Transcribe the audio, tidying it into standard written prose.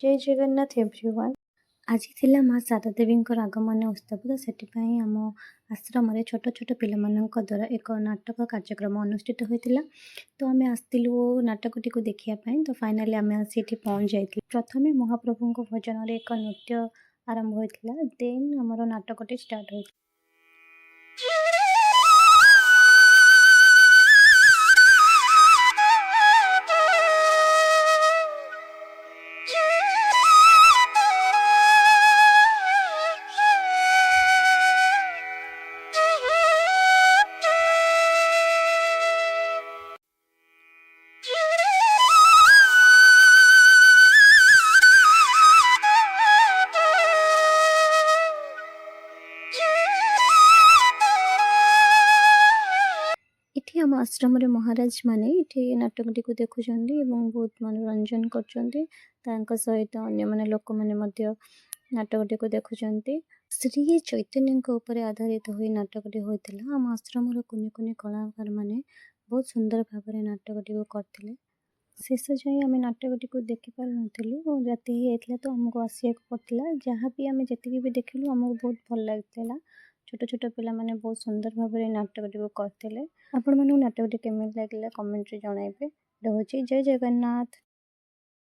जय जगन्नाथ एवरीवन। आज थिला माँ शारदा देवींकर आगमन उत्सव तो सेटिपाई आम आश्रम छोट छोट पिलामानंक द्वारा एक नाटक कार्यक्रम अनुष्ठित होता। तो आम आसलु नाटकटी को देखापी तो फाइनाली आम आसी पहुँच जाइए। प्रथमे महाप्रभु भजन एक नृत्य आरंभ होता देन आमर नाटकटी स्टार्ट होता। इठी आम आश्रम महाराज माने इठी नाटकटी को देखुं बहुत मनोरंजन कर सहित अन्य माने लोक माने नाटकटी को देखुं। श्री चैतन्य उपर आधारित हुई नाटकटी होता। आम आश्रम कुनि कुनि कलाकार माने बहुत सुंदर भाव नाटकटी को करते। शेष जाए आम नाटकटी को देखी पार नु राति होता तो आमको आसिया पड़ता। जहाँ भी आम जी भी देखिलु आमको बहुत भल लगता। छोट छोट पिला माने बहुत सुंदर भाव नाटकटी को करते। आपण मानू नाटकटी केमी लगे कमेंट रे जणाइबे। रहुछि जय जगन्नाथ।